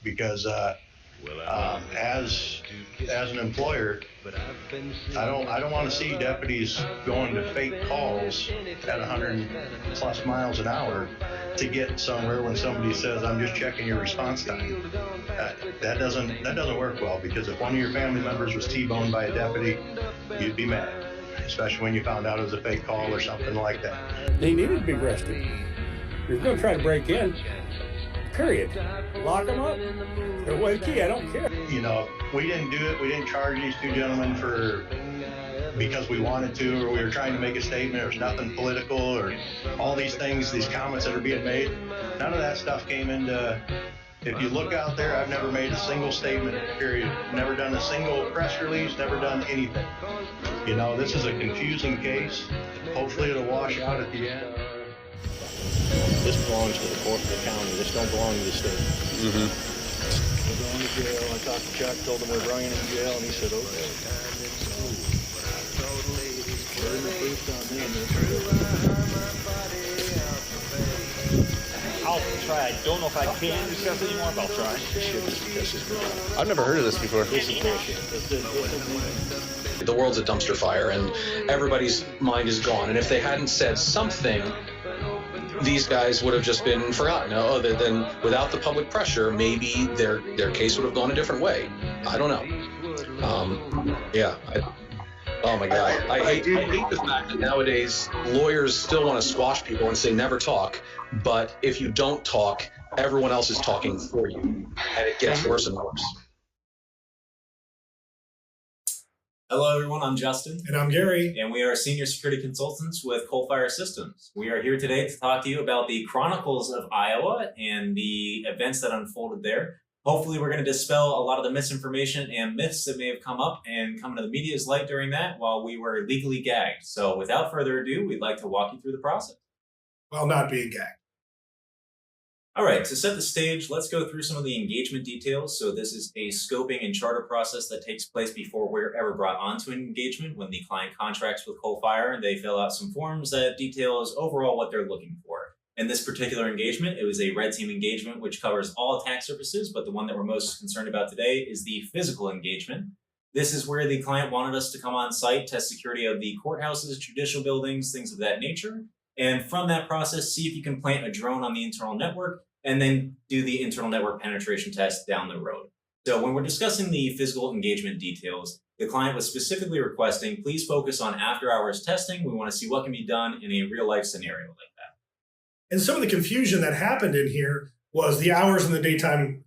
because as an employer, I don't want to see deputies going to fake calls at 100 plus miles an hour to get somewhere when somebody says, "I'm just checking your response time." That doesn't work well, because if one of your family members was T-boned by a deputy, you'd be mad, especially when you found out it was a fake call or something like that. They needed to be arrested. If you're going to try to break in, period. Lock them up. They're way key. I don't care. You know, we didn't do it. We didn't charge these two gentlemen because we wanted to, or we were trying to make a statement. There's nothing political or all these things, these comments that are being made. None of that stuff came into. If you look out there, I've never made a single statement, period. Never done a single press release, never done anything. You know, this is a confusing case. Hopefully it'll wash out at the end. This belongs to the court of the county. This don't belong to the state. Mm-hmm. We're going to jail. I talked to Chuck, told him we're bringing him to jail, and he said, okay. We're in the booth on him. I'll try. I don't know if I can discuss it anymore, but I'll try. I've never heard of this before. This is bullshit. The world's a dumpster fire, and everybody's mind is gone. And if they hadn't said something, these guys would have just been forgotten. Other than without the public pressure, maybe their case would have gone a different way. I don't know. Oh my God. I hate the fact that nowadays lawyers still want to squash people and say never talk, but if you don't talk, everyone else is talking for you, and it gets worse and worse. Hello, everyone. I'm Justin. And I'm Gary. And we are senior security consultants with Coal Fire Systems. We are here today to talk to you about the Chronicles of Iowa and the events that unfolded there. Hopefully, we're going to dispel a lot of the misinformation and myths that may have come up and come into the media's light during that while we were legally gagged. So without further ado, we'd like to walk you through the process. While not being gagged. All right, to set the stage, let's go through some of the engagement details. So this is a scoping and charter process that takes place before we're ever brought onto an engagement. When the client contracts with Coal Fire, they fill out some forms that details overall what they're looking for. In this particular engagement, it was a red team engagement, which covers all attack surfaces, but the one that we're most concerned about today is the physical engagement. This is where the client wanted us to come on site, test security of the courthouses, judicial buildings, things of that nature. And from that process, see if you can plant a drone on the internal network and then do the internal network penetration test down the road. So when we're discussing the physical engagement details, the client was specifically requesting, please focus on after hours testing. We want to see what can be done in a real life scenario like that. And some of the confusion that happened in here was the hours in the daytime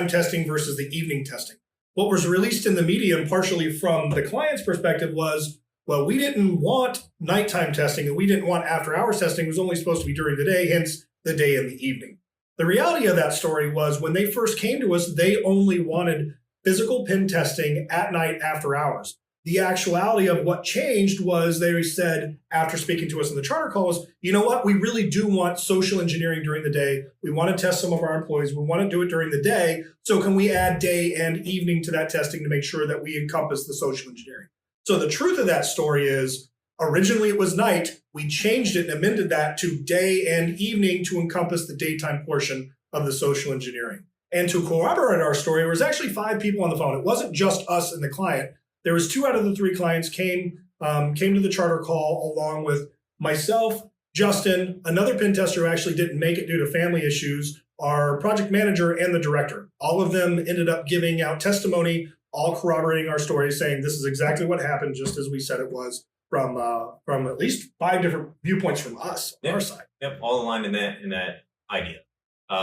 testing versus the evening testing. What was released in the media, and partially from the client's perspective, was, well, we didn't want nighttime testing and we didn't want after hours testing. It was only supposed to be during the day, hence the day and the evening. The reality of that story was when they first came to us, they only wanted physical pin testing at night after hours. The actuality of what changed was they said, after speaking to us in the charter calls, you know what, we really do want social engineering during the day. We want to test some of our employees. We want to do it during the day. So can we add day and evening to that testing to make sure that we encompass the social engineering? So the truth of that story is, originally it was night. We changed it and amended that to day and evening to encompass the daytime portion of the social engineering. And to corroborate our story, there was actually 5 people on the phone. It wasn't just us and the client. There was 2 out of the 3 clients came to the charter call along with myself, Justin, another pen tester who actually didn't make it due to family issues, our project manager, and the director. All of them ended up giving out testimony, all corroborating our story, saying this is exactly what happened, just as we said it was, from at least 5 different viewpoints from us, on our side. Yep, all aligned in that idea.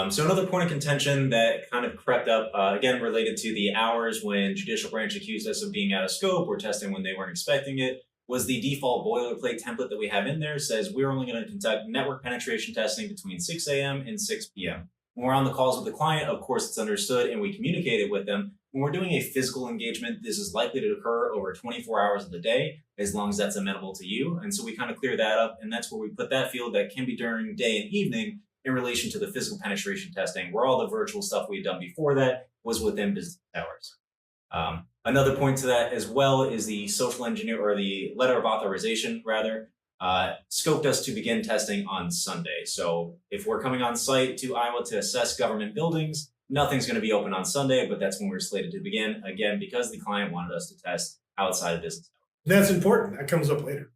So another point of contention that kind of crept up, again, related to the hours when judicial branch accused us of being out of scope or testing when they weren't expecting it, was the default boilerplate template that we have in there says we're only going to conduct network penetration testing between 6 a.m. and 6 p.m. When we're on the calls with the client, of course, it's understood and we communicated with them. When we're doing a physical engagement, this is likely to occur over 24 hours of the day, as long as that's amenable to you. And so we kind of clear that up, and that's where we put that field that can be during day and evening in relation to the physical penetration testing, where all the virtual stuff we had done before that was within business hours. Another point to that as well is the social engineer, or the letter of authorization rather, scoped us to begin testing on Sunday. So if we're coming on site to Iowa to assess government buildings, Nothing's going to be open on Sunday, but that's when we're slated to begin, again, because the client wanted us to test outside of business hours. That's important. That comes up later.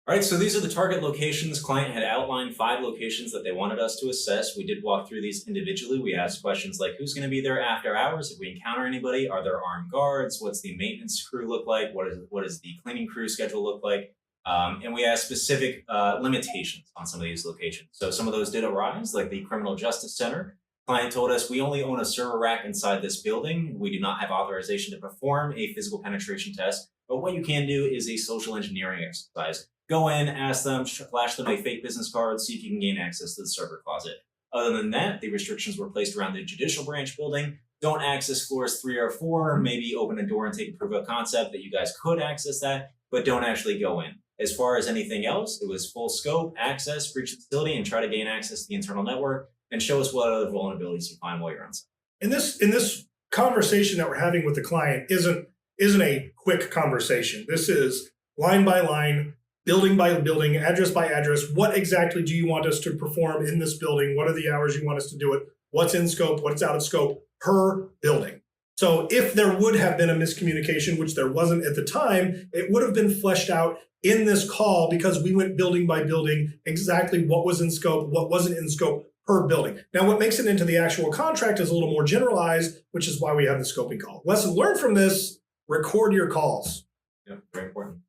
All right, so these are the target locations. Client had outlined 5 locations that they wanted us to assess. We did walk through these individually. We asked questions like, who's going to be there after hours? If we encounter anybody, are there armed guards? What's the maintenance crew look like? What is the cleaning crew schedule look like? And we asked specific limitations on some of these locations. So some of those did arise, like the Criminal Justice Center. Client told us, we only own a server rack inside this building. We do not have authorization to perform a physical penetration test, but what you can do is a social engineering exercise. Go in, ask them, flash them a fake business card, see if you can gain access to the server closet. Other than that, the restrictions were placed around the judicial branch building. Don't access floors 3 or 4, maybe open a door and take proof of concept that you guys could access that, but don't actually go in. As far as anything else, it was full scope, access, breach the facility, and try to gain access to the internal network, and show us what other vulnerabilities you find while you're on site. In this conversation that we're having with the client isn't a quick conversation. This is line by line, building by building, address by address. What exactly do you want us to perform in this building? What are the hours you want us to do it? What's in scope? What's out of scope per building? So if there would have been a miscommunication, which there wasn't at the time, it would have been fleshed out in this call because we went building by building exactly what was in scope, what wasn't in scope per building. Now, what makes it into the actual contract is a little more generalized, which is why we have the scoping call. Lesson learned from this, record your calls. Yeah, very important.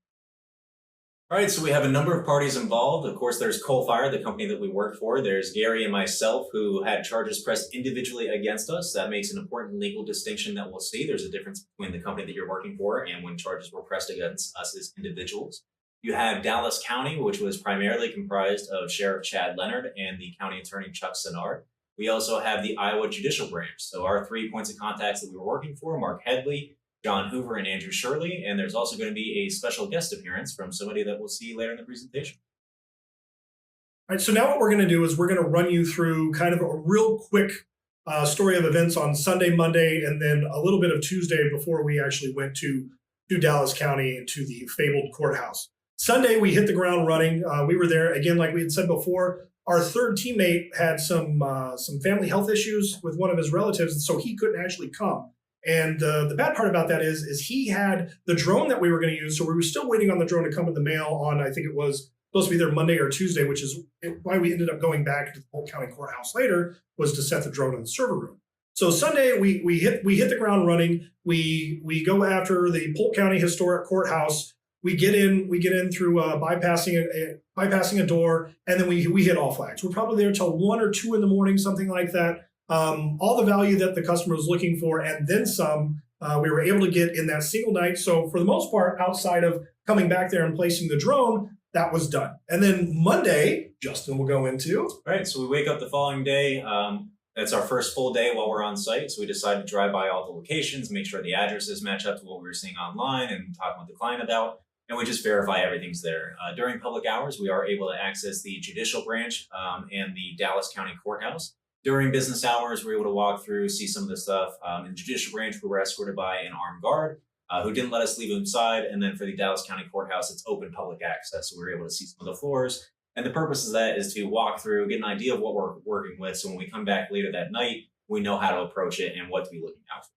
All right, so we have a number of parties involved. Of course, there's Coalfire, the company that we work for. There's Gary and myself, who had charges pressed individually against us. That makes an important legal distinction that we'll see. There's a difference between the company that you're working for and when charges were pressed against us as individuals. You have Dallas County, which was primarily comprised of Sheriff Chad Leonard and the County Attorney Chuck Sinnard. We also have the Iowa Judicial Branch. So our 3 points of contacts that we were working for, Mark Headley, John Hoover, and Andrew Shirley. And there's also going to be a special guest appearance from somebody that we'll see later in the presentation. All right, so now what we're going to do is we're going to run you through kind of a real quick story of events on Sunday, Monday, and then a little bit of Tuesday before we actually went to Dallas County and to the fabled courthouse. Sunday, we hit the ground running. We were there, again, like we had said before. Our third teammate had some family health issues with one of his relatives, so he couldn't actually come. And the bad part about that is he had the drone that we were going to use, so we were still waiting on the drone to come in the mail on, I think it was supposed to be there Monday or Tuesday, which is why we ended up going back to the Polk County Courthouse later, was to set the drone in the server room. So Sunday, we hit the ground running. We go after the Polk County Historic Courthouse. We get in through bypassing a door, and then we hit all flags. We're probably there till 1 or 2 in the morning, something like that. All the value that the customer was looking for, and then some, we were able to get in that single night. So for the most part, outside of coming back there and placing the drone, that was done. And then Monday, Justin will go into. All right, so we wake up the following day. That's our first full day while we're on site. So we decided to drive by all the locations, make sure the addresses match up to what we were seeing online and talking with the client about. And we just verify everything's there. During public hours, we are able to access the judicial branch and the Dallas County Courthouse. During business hours, we were able to walk through, see some of the stuff. In the judicial branch, we were escorted by an armed guard who didn't let us leave inside. And then for the Dallas County Courthouse, it's open public access. So we were able to see some of the floors. And the purpose of that is to walk through, get an idea of what we're working with. So when we come back later that night, we know how to approach it and what to be looking out for.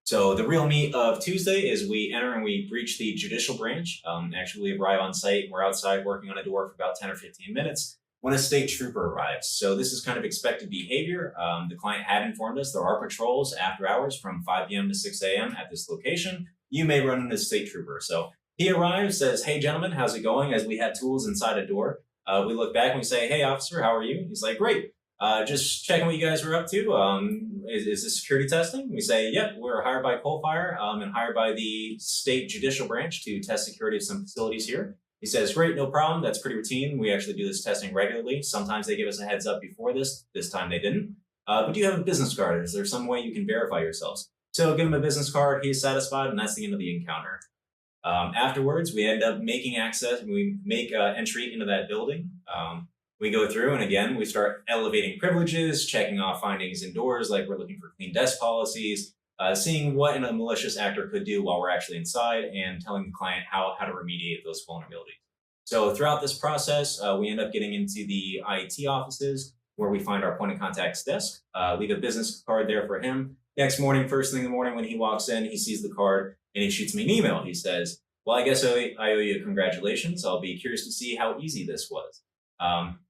So the real meat of Tuesday is we enter and we breach the judicial branch. Actually, we arrive on site and we're outside working on a door for about 10 or 15 minutes when a state trooper arrives. So this is kind of expected behavior. The client had informed us there are patrols after hours from 5 p.m. to 6 a.m. at this location. You may run into a state trooper. So he arrives, says, "Hey, gentlemen, how's it going?" As we have tools inside a door. We look back and we say, "Hey, officer, how are you?" He's like, "Great. Just checking what you guys were up to. Is this security testing?" We say, "Yep, we're hired by Coalfire and hired by the state judicial branch to test security of some facilities here." He says, "Great, no problem. That's pretty routine. We actually do this testing regularly. Sometimes they give us a heads up before this. This time they didn't. But do you have a business card? Is there some way you can verify yourselves?" So give him a business card. He's satisfied, and that's the end of the encounter. Afterwards, we end up making access. We make entry into that building. We go through, and again, we start elevating privileges, checking off findings indoors, like we're looking for clean desk policies, seeing what a malicious actor could do while we're actually inside, and telling the client how to remediate those vulnerabilities. So throughout this process, we end up getting into the IT offices. where we find our point of contact's desk, leave a business card there for him. Next morning, first thing in the morning when he walks in, he sees the card and he shoots me an email. He says, well, I guess I owe you congratulations. I'll be curious to see how easy this was.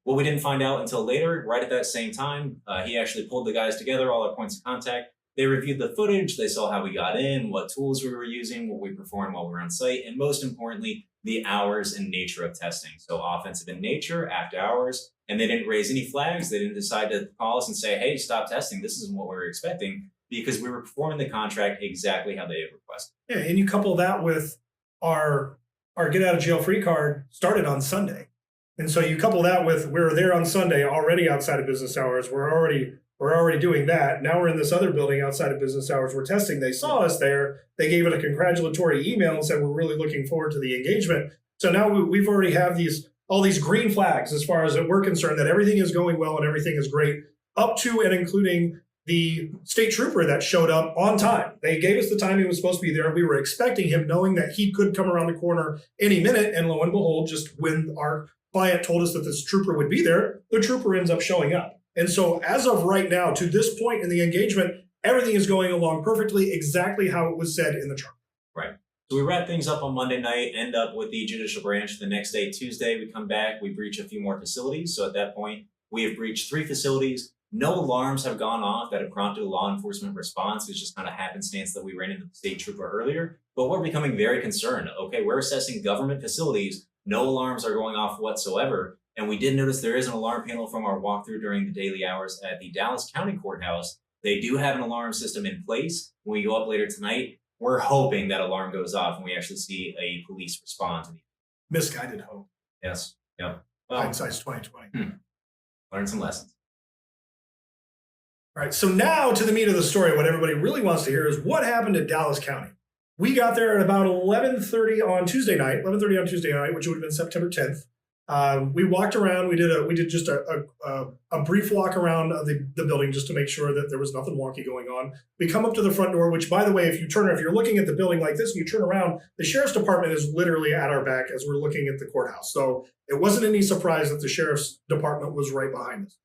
What we didn't find out until later, right at that same time, he actually pulled the guys together, all our points of contact. They reviewed the footage. They saw how we got in, what tools we were using, what we performed while we were on site, and most importantly, the hours and nature of testing. So offensive in nature, after hours, and they didn't raise any flags. They didn't decide to call us and say, hey, stop testing. This isn't what we were expecting, because we were performing the contract exactly how they had requested. Yeah, and you couple that with our get out of jail free card started on Sunday. And so you couple that with we're there on Sunday already outside of business hours. We're already doing that. Now we're in this other building outside of business hours. We're testing. They saw us there. They gave it a congratulatory email and said, we're really looking forward to the engagement. So now we've already have all these green flags as far as that we're concerned, that everything is going well and everything is great, up to and including the state trooper that showed up on time. They gave us the time he was supposed to be there. We were expecting him, knowing that he could come around the corner any minute. And lo and behold, just when our client told us that this trooper would be there, the trooper ends up showing up. And so as of right now, to this point in the engagement, everything is going along perfectly, exactly how it was said in the charge. Right. So we wrap things up on Monday night, end up with the judicial branch. The next day, Tuesday, we come back, we breach a few more facilities. So at that point, we have breached 3 facilities. No alarms have gone off that have prompted a law enforcement response. It's just kind of happenstance that we ran into the state trooper earlier. But we're becoming very concerned. Okay, we're assessing government facilities. No alarms are going off whatsoever. And we did notice there is an alarm panel from our walkthrough during the daily hours at the Dallas County Courthouse. They do have an alarm system in place. When we go up later tonight, we're hoping that alarm goes off and we actually see a police respond to the Misguided hope. Yes. Yep. Well, Hindsight's 2020. Learn some lessons. All right, so now to the meat of the story. What everybody really wants to hear is what happened at Dallas County. We got there at about 11:30 on Tuesday night, which would have been September 10th. We walked around. We did just a brief walk around the building just to make sure that there was nothing wonky going on. We come up to the front door, which, by the way, if you're looking at the building like this and you turn around, the sheriff's department is literally at our back as we're looking at the courthouse. So it wasn't any surprise that the sheriff's department was right behind us.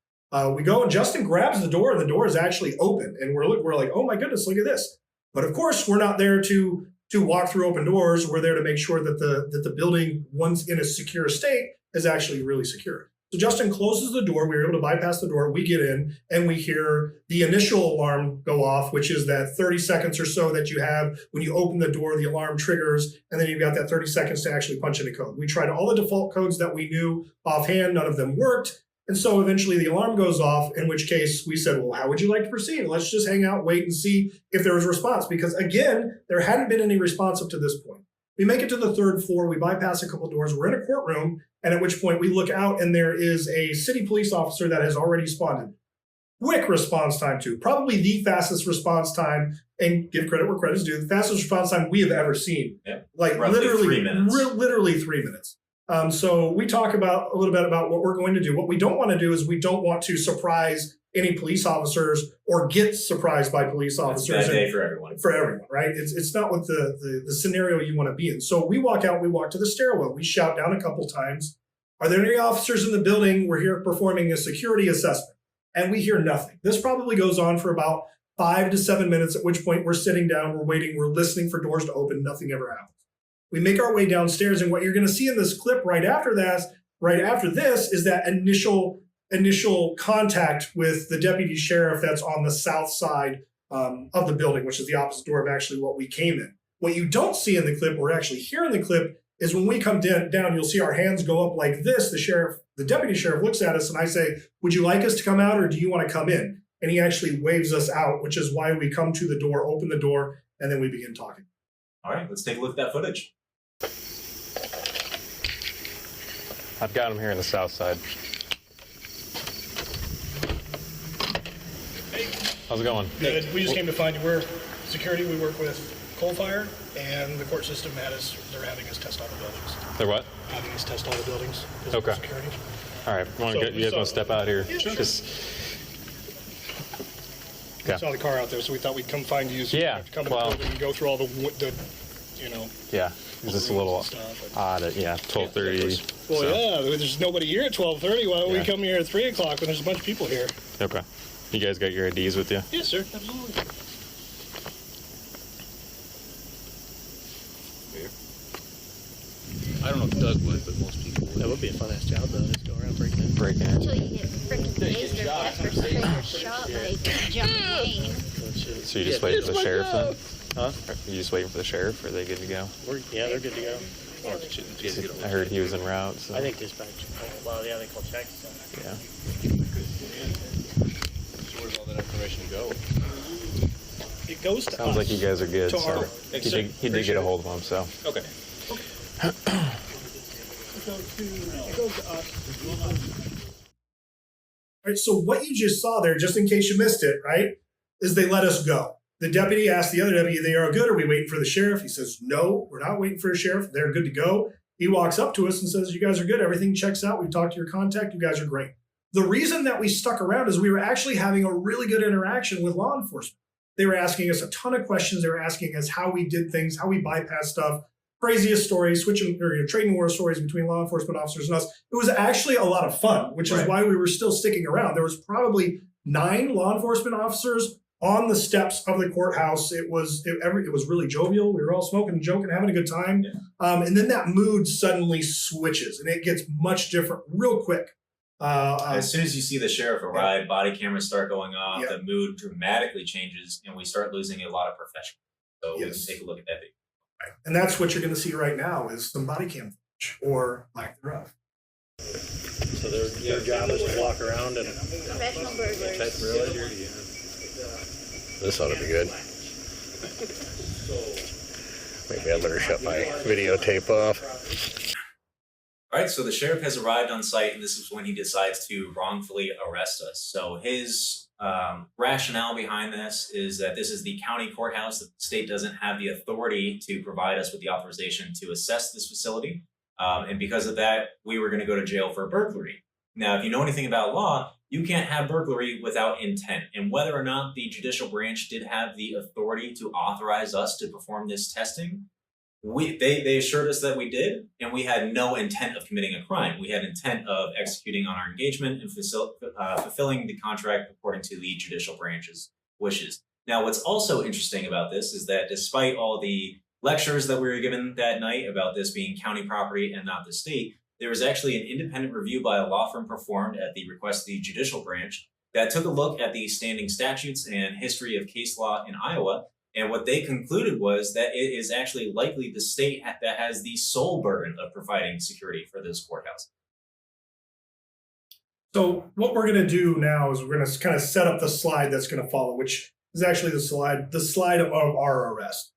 We go and Justin grabs the door and the door is actually open. And we're like, oh my goodness, look at this. But of course, we're not there to walk through open doors. We're there to make sure that the building, once in a secure state, is actually really secure. So Justin closes the door. We were able to bypass the door. We get in and we hear the initial alarm go off, which is that 30 seconds or so that you have when you open the door, the alarm triggers, and then you've got that 30 seconds to actually punch in a code. We tried all the default codes that we knew offhand. None of them worked. And so eventually the alarm goes off, in which case we said, well, how would you like to proceed? Let's just hang out, wait and see if there was a response. Because again, there hadn't been any response up to this point. We make it to the 3rd floor. We bypass a couple doors. We're in a courtroom. And at which point we look out and there is a city police officer that has already responded. Quick response time too. Probably the fastest response time, and give credit where credit's due, the fastest response time we have ever seen. Yeah. Like roughly literally 3 minutes. Literally 3 minutes. So we talk about a little bit about what we're going to do. What we don't want to do is we don't want to surprise any police officers or get surprised by police officers. It's a bad day for everyone. For everyone, right? It's not what the scenario you want to be in. So we walk out, we walk to the stairwell. We shout down a couple times, are there any officers in the building? We're here performing a security assessment. And we hear nothing. This probably goes on for about 5 to 7 minutes, at which point we're sitting down, we're waiting, we're listening for doors to open, nothing ever happens. We make our way downstairs, and what you're going to see in this clip right after this is that initial contact with the deputy sheriff that's on the south side of the building, which is the opposite door of actually what we came in. What you don't see in the clip, or actually hear in the clip, is when we come down, you'll see our hands go up like this. The deputy sheriff looks at us and I say, would you like us to come out or do you want to come in? And he actually waves us out, which is why we come to the door, open the door, and then we begin talking. All right, let's take a look at that footage. I've got him here in the south side. How's it going? Good. We just came to find you. We're security. We work with coal fire, and the court system they're having us test all the buildings. They're what? Having us test all the buildings. Okay. Security. All right. You guys want to step out here? Yeah, sure. Okay. We saw the car out there, so we thought we'd come find you. So yeah. come in the building and go through all the Yeah. It's just a little odd at 12:30. Well, so. yeah, there's nobody here at 12:30. Why don't we Yeah. come here at 3 o'clock when there's a bunch of people here? Okay. You guys got your IDs with you? Yes, sir. Absolutely. I don't know if Doug would, but most people would. That would be a fun-ass job, though, just go around breaking in. Breaking in. Until you get freaking tased or death or shot by John Wayne. So you just waiting for the sheriff then? Huh? You just waiting for the sheriff, or are they good to go? Yeah, they're good to go. I heard he was en route. So. I think dispatch. Well, yeah, they call checks. So. Yeah. So where's all that information go? It goes to Sounds us. like you guys are good. To So our- he did get a hold of him. So. Okay. It goes to us. All right, so what you just saw there, just in case you missed it, right, is they let us go. The deputy asked the other deputy, they are good, are we waiting for the sheriff? He says, no, we're not waiting for a sheriff. They're good to go. He walks up to us and says, you guys are good. Everything checks out. We've talked to your contact. You guys are great. The reason that we stuck around is we were actually having a really good interaction with law enforcement. They were asking us a ton of questions. They were asking us how we did things, how we bypassed stuff. Craziest stories, trading war stories between law enforcement officers and us. It was actually a lot of fun, which is why we were still sticking around. There was probably 9 law enforcement officers on the steps of the courthouse. It was really jovial. We were all smoking and joking, having a good time. Yeah. And then that mood suddenly switches, and it gets much different real quick. As soon as you see the sheriff arrive, body cameras start going off, Yeah. the mood dramatically changes, and we start losing a lot of professionals. So we can Yes. take a look at that video. And that's what you're going to see right now is some body cam footage or lack thereof. So their job is to walk around and Professional burglars. this ought to be good. Maybe I better shut my videotape off. All right, so the sheriff has arrived on site, and this is when he decides to wrongfully arrest us. So his rationale behind this is that this is the county courthouse. The state doesn't have the authority to provide us with the authorization to assess this facility. And because of that, we were going to go to jail for burglary. Now, if you know anything about law, you can't have burglary without intent. And whether or not the judicial branch did have the authority to authorize us to perform this testing, they assured us that we did, and we had no intent of committing a crime. We had intent of executing on our engagement and fulfilling the contract according to the judicial branch's wishes. Now, what's also interesting about this is that despite all the lectures that we were given that night about this being county property and not the state, there was actually an independent review by a law firm performed at the request of the judicial branch that took a look at the standing statutes and history of case law in Iowa. And what they concluded was that it is actually likely the state that has the sole burden of providing security for this courthouse. So what we're going to do now is we're going to kind of set up the slide that's going to follow, which is actually the slide of our arrest.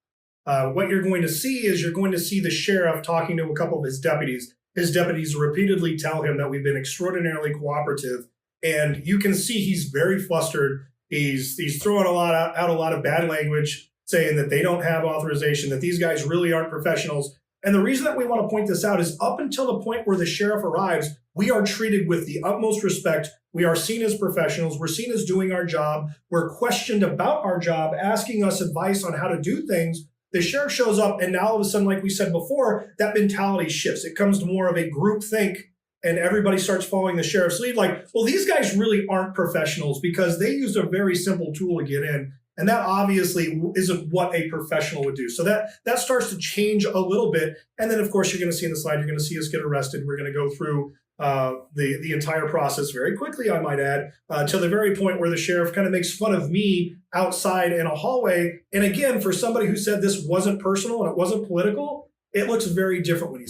What you're going to see is you're going to see the sheriff talking to a couple of his deputies. His deputies repeatedly tell him that we've been extraordinarily cooperative, and you can see he's very flustered. He's throwing out a lot of bad language, saying that they don't have authorization, that these guys really aren't professionals. And the reason that we want to point this out is up until the point where the sheriff arrives, we are treated with the utmost respect. We are seen as professionals. We're seen as doing our job. We're questioned about our job, asking us advice on how to do things. The sheriff shows up, and now all of a sudden, like we said before, that mentality shifts. It comes to more of a group think, and everybody starts following the sheriff's lead. Like, well, these guys really aren't professionals because they used a very simple tool to get in. And that obviously isn't what a professional would do. So that starts to change a little bit. And then, of course, you're going to see in the slide, you're going to see us get arrested. We're going to go through the entire process very quickly, I might add, to the very point where the sheriff kind of makes fun of me outside in a hallway. And again, for somebody who said this wasn't personal and it wasn't political, it looks very different when you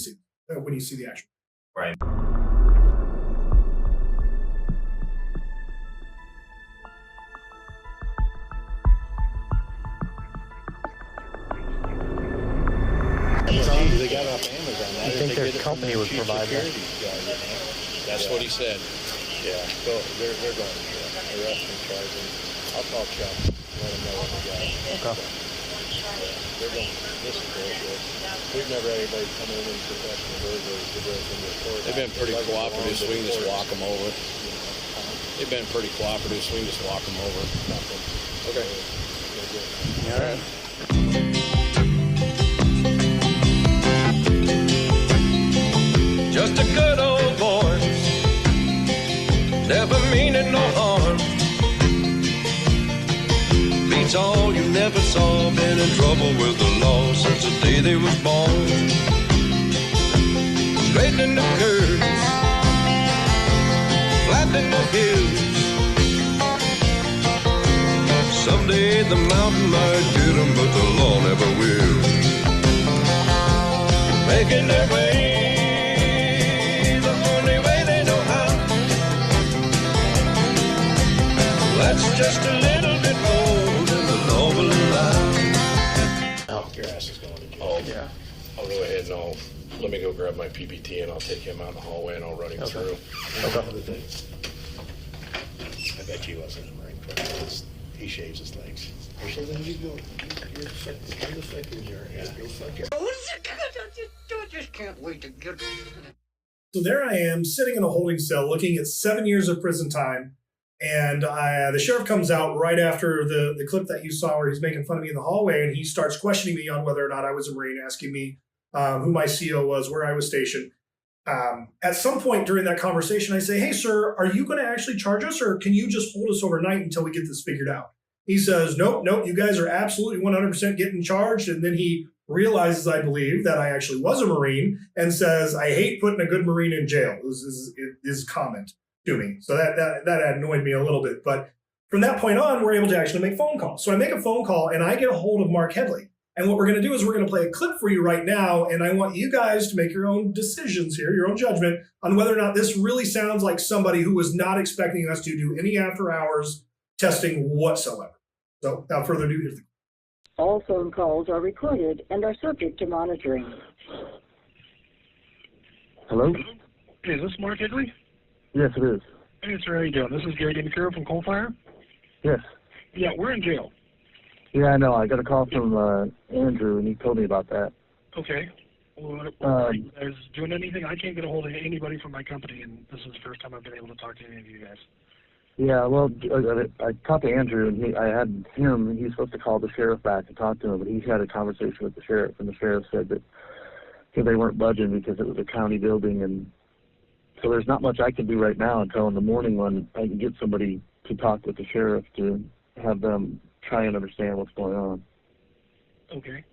see the action. Right. They got off Amazon. I think their company would provide that. That's what he said. Yeah, so they're going to arrest and charge them. I'll call Chuck, let him know what we got. Okay. They're going, this is bullshit. We've never had anybody come in and professional burglars to break into a court. They've been pretty cooperative, so we can just walk them over. They've been pretty cooperative, so we can just walk them over. Okay. All right. just a good old boy, never meaning no harm. Beats all you never saw, been in trouble with the law since the day they was born. Straightening the curves, flattening the hills. Someday the mountain might get them, but the law never will. Making their way the only way they know how. That's just a little bit more than the law will allow. Oh, your ass is going to jail. Oh, yeah. I'll go ahead and let me go grab my PPT and I'll take him out in the hallway and I'll run him through. Okay. I bet he wasn't a Marine Corps. He shaves his legs. So then you go, you're the fuck you're, yeah. You'll fuck your... I just can't wait to get... So there I am, sitting in a holding cell, looking at 7 years of prison time, and the sheriff comes out right after the clip that you saw where he's making fun of me in the hallway, and he starts questioning me on whether or not I was a Marine, asking me who my CO was, where I was stationed. At some point during that conversation, I say, hey, sir, are you going to actually charge us, or can you just hold us overnight until we get this figured out? He says, nope, you guys are absolutely 100% getting charged. And then he realizes, I believe, that I actually was a Marine and says, I hate putting a good Marine in jail, is his comment to me. So that annoyed me a little bit. But from that point on, we're able to actually make phone calls. So I make a phone call and I get a hold of Mark Headley. And what we're going to do is we're going to play a clip for you right now. And I want you guys to make your own decisions here, your own judgment on whether or not this really sounds like somebody who was not expecting us to do any after hours testing whatsoever. So without further ado, here's the... All phone calls are recorded and are subject to monitoring. Hello? Hey, is this Mark Higley? Yes, it is. Hey, sir, how you doing? This is Gary Demercurio from Coal Fire. Yes. Yeah, we're in jail. Yeah, I know. I got a call from Andrew, and he told me about that. Okay. Well, are you guys doing anything? I can't get a hold of anybody from my company, and this is the first time I've been able to talk to any of you guys. Yeah, well, I talked to Andrew, and I had him, he's supposed to call the sheriff back and talk to him, but he had a conversation with the sheriff, and the sheriff said that they weren't budging because it was a county building, and so there's not much I can do right now until in the morning when I can get somebody to talk with the sheriff to have them try and understand what's going on. Okay.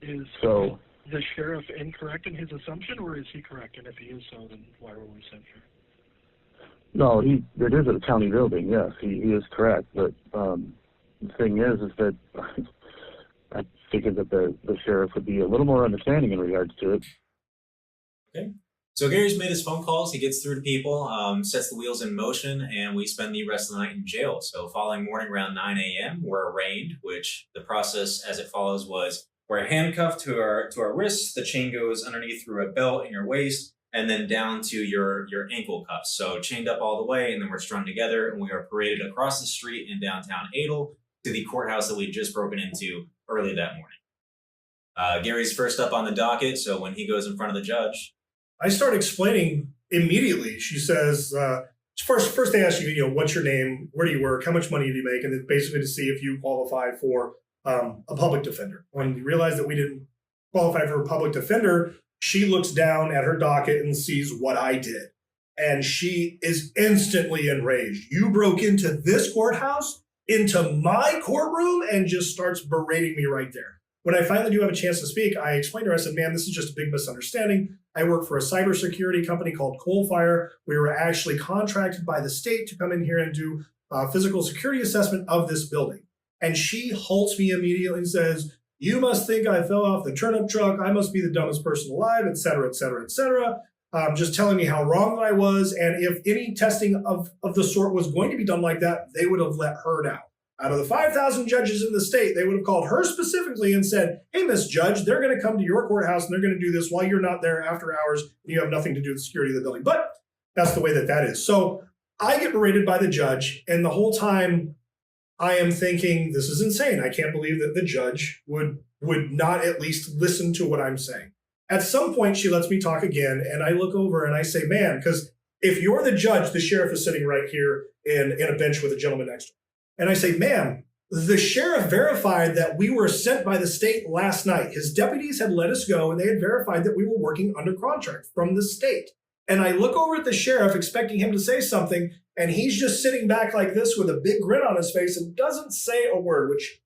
Is so the sheriff incorrect in his assumption, or is he correct? And if he is so, then why were we sent here? No, it is a county building, yes, he is correct. But the thing is that I figured that the sheriff would be a little more understanding in regards to it. Okay. So Gary's made his phone calls. He gets through to people, sets the wheels in motion, and we spend the rest of the night in jail. So following morning around 9 a.m., we're arraigned, which the process as it follows was we're handcuffed to our wrists. The chain goes underneath through a belt in your waist, and then down to your ankle cuffs. So chained up all the way, and then we're strung together, and we are paraded across the street in downtown Adel to the courthouse that we had just broken into early that morning. Gary's first up on the docket, so when he goes in front of the judge, I start explaining immediately. She says, first they ask you, what's your name, where do you work, how much money do you make, and then basically to see if you qualify for a public defender. When you realize that we didn't qualify for a public defender, she looks down at her docket and sees what I did. And she is instantly enraged. You broke into this courthouse, into my courtroom, and just starts berating me right there. When I finally do have a chance to speak, I explained to her, I said, man, this is just a big misunderstanding. I work for a cybersecurity company called Coal Fire. We were actually contracted by the state to come in here and do a physical security assessment of this building. And she halts me immediately and says, you must think I fell off the turnip truck. I must be the dumbest person alive, et cetera, et cetera, et cetera. Just telling me how wrong I was. And if any testing of the sort was going to be done like that, they would have let her down. Out of the 5,000 judges in the state, they would have called her specifically and said, hey, Miss Judge, they're going to come to your courthouse and they're going to do this while you're not there after hours and you have nothing to do with the security of the building. But that's the way that is. So I get berated by the judge, and the whole time I am thinking, this is insane. I can't believe that the judge would not at least listen to what I'm saying. At some point, she lets me talk again, and I look over and I say, man, because if you're the judge, the sheriff is sitting right here in a bench with a gentleman next to him. And I say, ma'am, the sheriff verified that we were sent by the state last night. His deputies had let us go, and they had verified that we were working under contract from the state. And I look over at the sheriff expecting him to say something, and he's just sitting back like this with a big grin on his face and doesn't say a word, which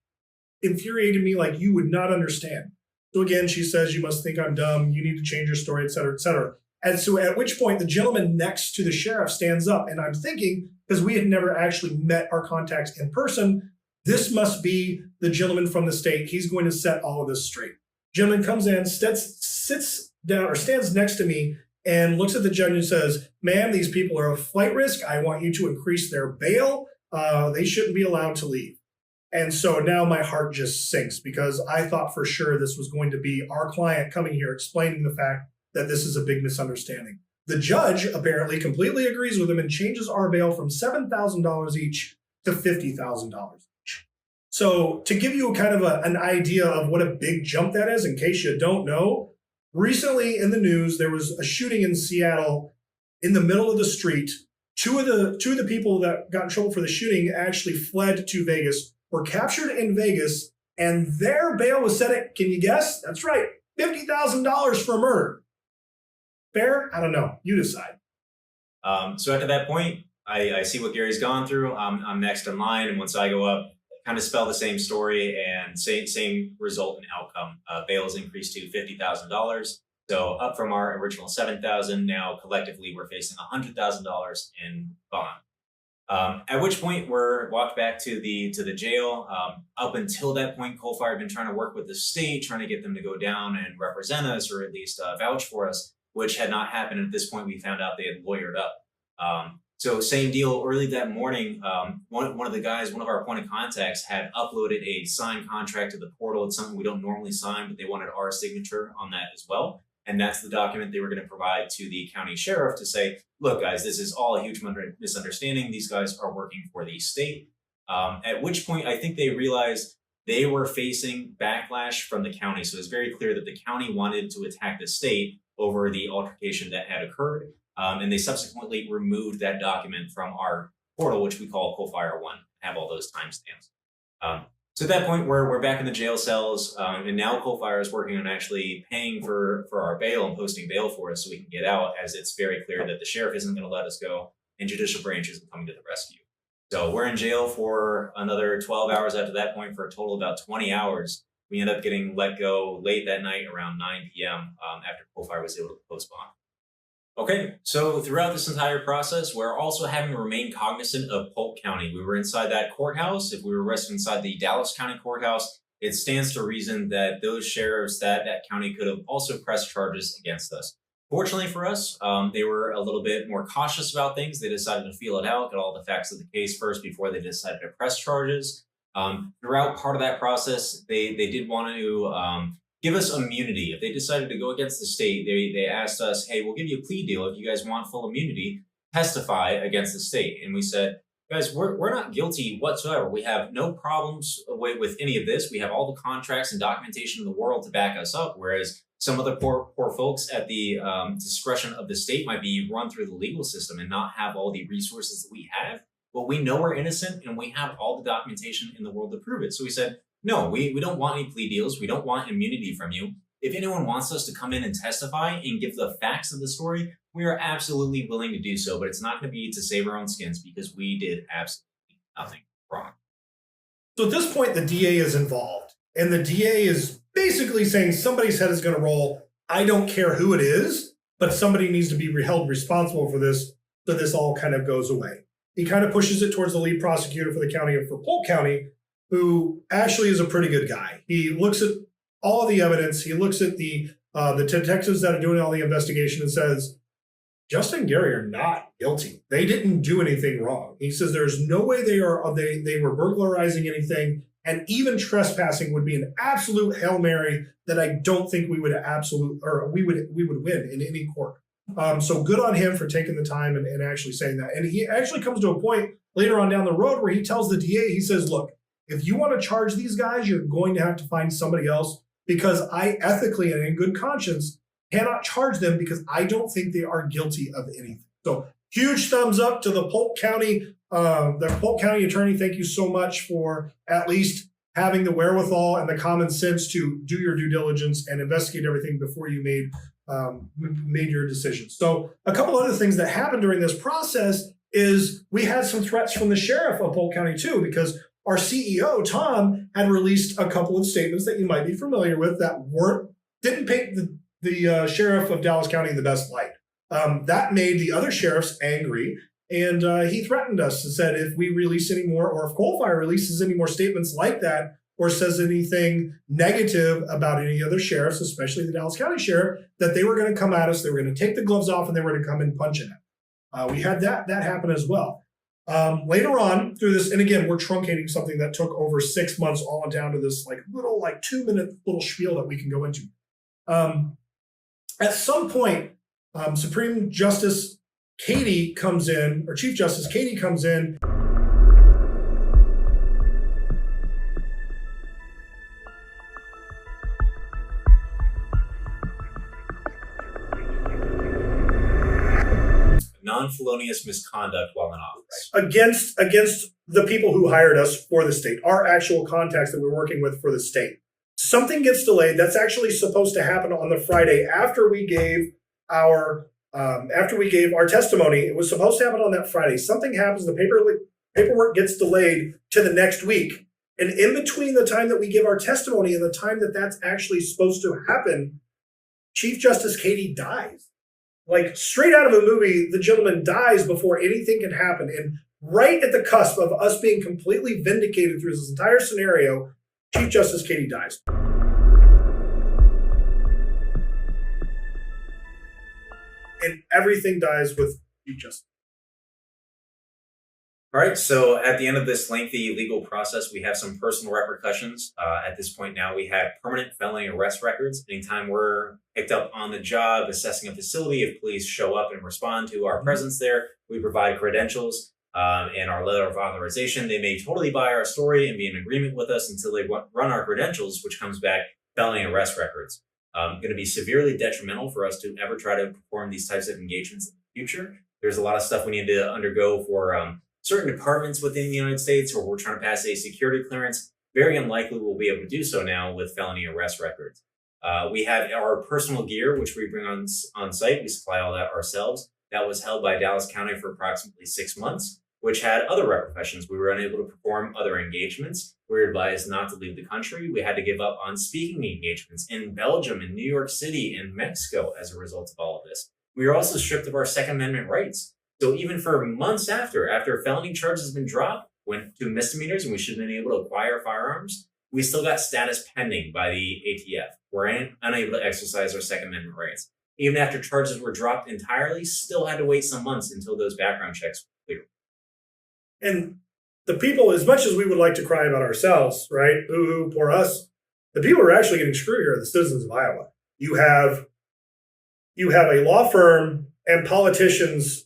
infuriated me like you would not understand. So again, she says, you must think I'm dumb, you need to change your story, et cetera, et cetera. And so at which point the gentleman next to the sheriff stands up, and I'm thinking, because we had never actually met our contacts in person, this must be the gentleman from the state. He's going to set all of this straight. Gentleman comes in, sits down or stands next to me and looks at the judge and says, ma'am, these people are a flight risk. I want you to increase their bail. They shouldn't be allowed to leave. And so now my heart just sinks because I thought for sure this was going to be our client coming here explaining the fact that this is a big misunderstanding. The judge apparently completely agrees with him and changes our bail from $7,000 each to $50,000 each. So to give you kind of an idea of what a big jump that is, in case you don't know, recently in the news, there was a shooting in Seattle in the middle of the street. Two of the people that got in trouble for the shooting actually fled to Vegas, were captured in Vegas, and their bail was set at, can you guess? That's right, $50,000 for murder. Fair? I don't know. You decide. So after that point, I see what Gary's gone through. I'm next in line, and once I go up, kind of spell the same story and same result and outcome. Bail is increased to $50,000. So up from our original $7,000, now collectively we're facing $100,000 in bond. At which point we're walked back to the jail. Up until that point, Coal Fire had been trying to work with the state, trying to get them to go down and represent us, or at least vouch for us, which had not happened. At this point, we found out they had lawyered up. So same deal. Early that morning, one of the guys, one of our point of contacts, had uploaded a signed contract to the portal. It's something we don't normally sign, but they wanted our signature on that as well. And that's the document they were going to provide to the county sheriff to say, look, guys, this is all a huge misunderstanding. These guys are working for the state. At which point, I think they realized they were facing backlash from the county. So it's very clear that the county wanted to attack the state over the altercation that had occurred. And they subsequently removed that document from our portal, which we call Coal Fire 1, have all those timestamps. So at that point, we're back in the jail cells, and now Coal Fire is working on actually paying for our bail and posting bail for us so we can get out, as it's very clear that the sheriff isn't going to let us go and judicial branch isn't coming to the rescue. So we're in jail for another 12 hours after that point, for a total of about 20 hours. We end up getting let go late that night around 9 p.m. After Coal Fire was able to post bond. Okay, so throughout this entire process, we're also having to remain cognizant of Polk County. We were inside that courthouse. If we were arrested inside the Dallas County courthouse, it stands to reason that those sheriffs, that county could have also pressed charges against us. Fortunately for us, they were a little bit more cautious about things. They decided to feel it out, get all the facts of the case first before they decided to press charges. Throughout part of that process, they did want to give us immunity. If they decided to go against the state, they asked us, hey, we'll give you a plea deal if you guys want full immunity, testify against the state. And we said, guys, we're not guilty whatsoever. We have no problems with any of this. We have all the contracts and documentation in the world to back us up, whereas some of the poor folks at the discretion of the state might be run through the legal system and not have all the resources that we have. Well, we know we're innocent and we have all the documentation in the world to prove it. So we said, no, we don't want any plea deals. We don't want immunity from you. If anyone wants us to come in and testify and give the facts of the story, we are absolutely willing to do so, but it's not going to be to save our own skins because we did absolutely nothing wrong. So at this point, the DA is involved, and the DA is basically saying somebody's head is going to roll. I don't care who it is, but somebody needs to be held responsible for this, so this all kind of goes away. He kind of pushes it towards the lead prosecutor for the county of Polk County, who actually is a pretty good guy. He looks at all the evidence. He looks at the detectives that are doing all the investigation and says, Justin and Gary are not guilty. They didn't do anything wrong. He says there's no way they were burglarizing anything, and even trespassing would be an absolute Hail Mary that I don't think we would win in any court. So good on him for taking the time and actually saying that. And he actually comes to a point later on down the road where he tells the DA, he says, look, if you want to charge these guys, you're going to have to find somebody else, because I ethically and in good conscience cannot charge them because I don't think they are guilty of anything. So huge thumbs up to the Polk County attorney. Thank you so much for at least having the wherewithal and the common sense to do your due diligence and investigate everything before you made made your decision. So a couple other things that happened during this process is we had some threats from the sheriff of Polk County too, because our CEO, Tom, had released a couple of statements that you might be familiar with that didn't paint the sheriff of Dallas County in the best light. That made the other sheriffs angry, and he threatened us and said if we release any more, or if Coalfire releases any more statements like that, or says anything negative about any other sheriffs, especially the Dallas County sheriff, that they were going to come at us, they were going to take the gloves off, and they were going to come and punch it at. We had that happen as well. Later on through this, and again, we're truncating something that took over 6 months, all down to this little 2-minute little spiel that we can go into. At some point, Supreme Justice Katie comes in, or Chief Justice Katie comes in. Non-felonious misconduct while in office. Against the people who hired us for the state, our actual contacts that we're working with for the state. Something gets delayed. That's actually supposed to happen on the Friday after we gave our testimony. It was supposed to happen on that Friday. Something happens. The paperwork gets delayed to the next week. And in between the time that we give our testimony and the time that that's actually supposed to happen, Chief Justice Katie dies. Straight out of a movie, the gentleman dies before anything can happen. And right at the cusp of us being completely vindicated through this entire scenario, Chief Justice Katie dies. And everything dies with Chief Justice. All right, so at the end of this lengthy legal process, we have some personal repercussions. At this point now, we have permanent felony arrest records. Anytime we're picked up on the job, assessing a facility, if police show up and respond to our presence there, we provide credentials and our letter of authorization. They may totally buy our story and be in agreement with us until they run our credentials, which comes back felony arrest records. Going to be severely detrimental for us to ever try to perform these types of engagements in the future. There's a lot of stuff we need to undergo for certain departments within the United States, or we're trying to pass a security clearance. Very unlikely we'll be able to do so now with felony arrest records. We have our personal gear, which we bring on site. We supply all that ourselves. That was held by Dallas County for approximately 6 months, which had other repercussions. We were unable to perform other engagements. We were advised not to leave the country. We had to give up on speaking engagements in Belgium, in New York City, in Mexico as a result of all of this. We were also stripped of our Second Amendment rights. So even for months after felony charges have been dropped, went to misdemeanors, and we should have been able to acquire firearms, we still got status pending by the ATF. We're unable to exercise our Second Amendment rights. Even after charges were dropped entirely, still had to wait some months until those background checks were cleared. And the people, as much as we would like to cry about ourselves, right? Boo-hoo, poor us. The people who are actually getting screwed here are the citizens of Iowa. You have a law firm and politicians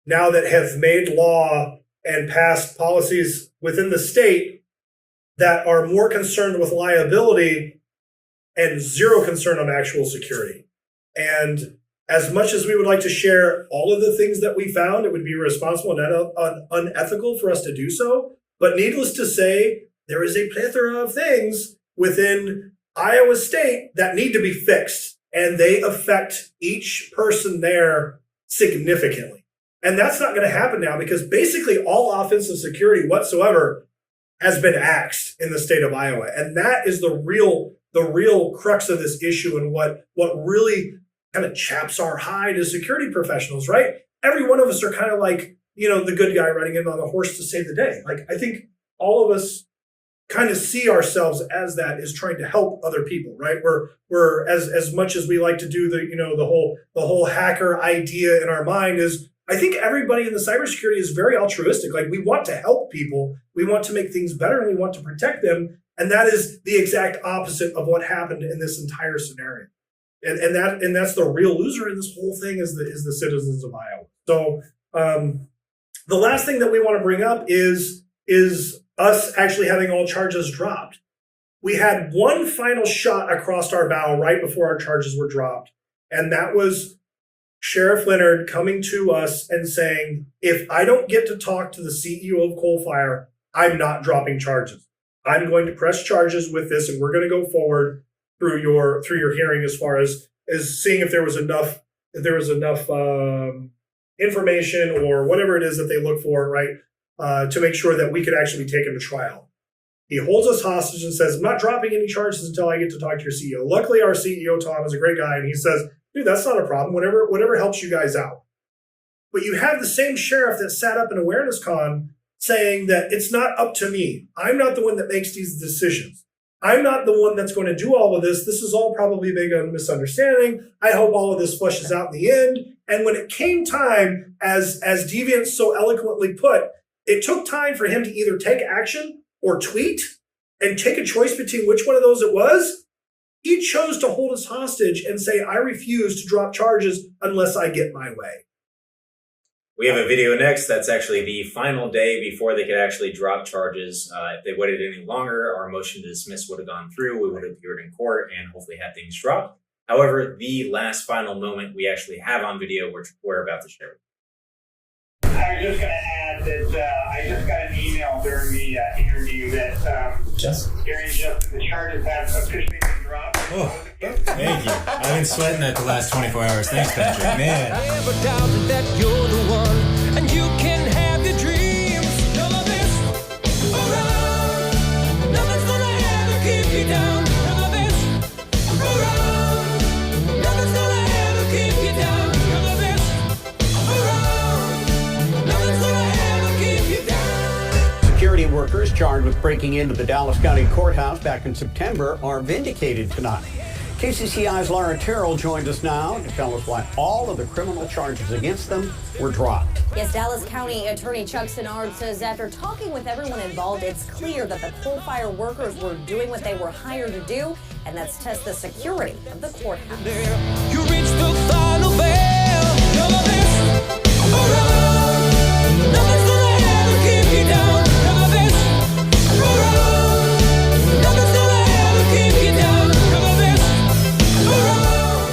now that have made law and passed policies within the state that are more concerned with liability and zero concern on actual security. And as much as we would like to share all of the things that we found, it would be irresponsible and unethical for us to do so. But needless to say, there is a plethora of things within Iowa State that need to be fixed, and they affect each person there significantly. And that's not going to happen now because basically all offensive security whatsoever has been axed in the state of Iowa. And that is the real crux of this issue, and what really kind of chaps our hide as security professionals, right? Every one of us are kind of like, the good guy riding in on the horse to save the day. I think all of us kind of see ourselves as that, is trying to help other people, right? We're as much as we like to do the whole hacker idea in our mind is, I think everybody in the cybersecurity is very altruistic. We want to help people, we want to make things better, and we want to protect them. And that is the exact opposite of what happened in this entire scenario. And that's the real loser in this whole thing is the citizens of Iowa. So the last thing that we want to bring up is us actually having all charges dropped. We had one final shot across our bow right before our charges were dropped, and that was Sheriff Leonard coming to us and saying, if I don't get to talk to the CEO of Coalfire, I'm not dropping charges. I'm going to press charges with this, and we're going to go forward through your hearing as far as is seeing if there was enough information or whatever it is that they look for, right, to make sure that we could actually take him to trial. He holds us hostage and says, I'm not dropping any charges until I get to talk to your CEO. Luckily, our CEO, Tom, is a great guy, and he says, dude, that's not a problem. Whatever helps you guys out. But you have the same sheriff that sat up in Awareness Con saying that it's not up to me. I'm not the one that makes these decisions. I'm not the one that's going to do all of this. This is all probably a big misunderstanding. I hope all of this flushes out in the end. And when it came time, as Deviant so eloquently put, it took time for him to either take action or tweet and take a choice between which one of those it was. He chose to hold us hostage and say, I refuse to drop charges unless I get my way. We have a video next. That's actually the final day before they could actually drop charges. If they waited any longer, our motion to dismiss would have gone through. We would have appeared in court and hopefully had things dropped. However, the last final moment we actually have on video, which we're about to share. I was just going to add that I just got an email during the interview that Gary and Justin, the charges have officially been dropped. Oh, thank you. I've been sweating that the last 24 hours. Thanks, Patrick. Man. I never doubted that you're the one, and you can have your dreams. None of this around. Nothing's gonna ever keep you down. None of this around. Nothing's gonna ever keep you down. None of this around. Nothing's gonna ever keep you down. Security workers charged with breaking into the Dallas County Courthouse back in September are vindicated tonight. KCCI's Laura Terrell joined us now to tell us why all of the criminal charges against them were dropped. Yes, Dallas County Attorney Chuck Sinnard says after talking with everyone involved, it's clear that the coal fire workers were doing what they were hired to do, and that's test the security of the courthouse. You reach the final bell. None of this around. Nothing's gonna ever keep you down. None of this around. Nothing's gonna ever keep you down. None of this around.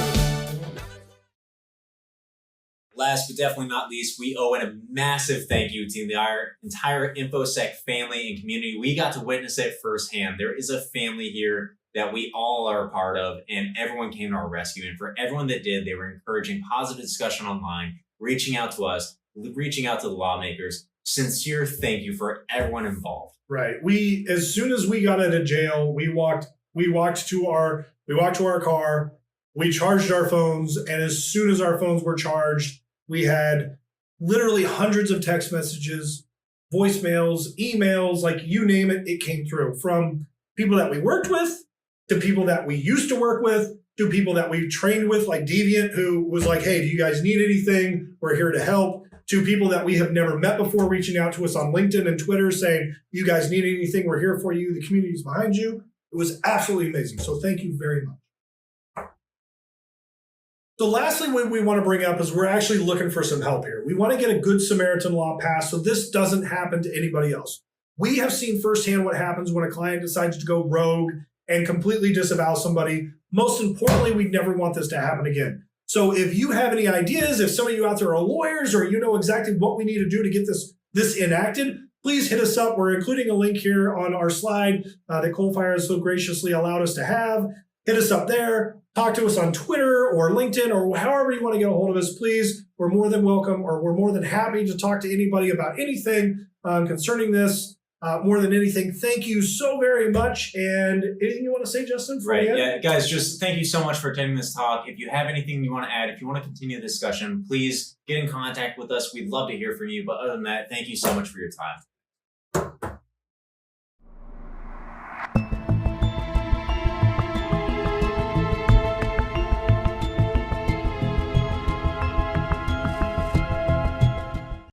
Last but definitely not least, we owe a massive thank you to the entire InfoSec family and community. We got to witness it firsthand. There is a family here that we all are a part of, and everyone came to our rescue. And for everyone that did, they were encouraging positive discussion online, reaching out to us, reaching out to the lawmakers. Sincere thank you for everyone involved. Right. We, as soon as we got out of jail, we walked to our car, we charged our phones, and as soon as our phones were charged, we had literally hundreds of text messages, voicemails, emails, like you name it, it came through from people that we worked with, to people that we used to work with, to people that we trained with, like Deviant, who was like, hey, do you guys need anything? We're here to help. To people that we have never met before, reaching out to us on LinkedIn and Twitter saying, you guys need anything? We're here for you. The community is behind you. It was absolutely amazing. So thank you very much. So lastly, what we want to bring up is we're actually looking for some help here. We want to get a Good Samaritan law passed so this doesn't happen to anybody else. We have seen firsthand what happens when a client decides to go rogue and completely disavow somebody. Most importantly, we never want this to happen again. So if you have any ideas, if some of you out there are lawyers or you know exactly what we need to do to get this enacted, please hit us up. We're including a link here on our slide that Coal Fire has so graciously allowed us to have. Hit us up there. Talk to us on Twitter or LinkedIn or however you want to get a hold of us, please. We're more than welcome, or we're more than happy to talk to anybody about anything concerning this. More than anything, thank you so very much. And anything you want to say, Justin? Right. Yeah, guys, just thank you so much for attending this talk. If you have anything you want to add, if you want to continue the discussion, please get in contact with us. We'd love to hear from you. But other than that, thank you so much for your time.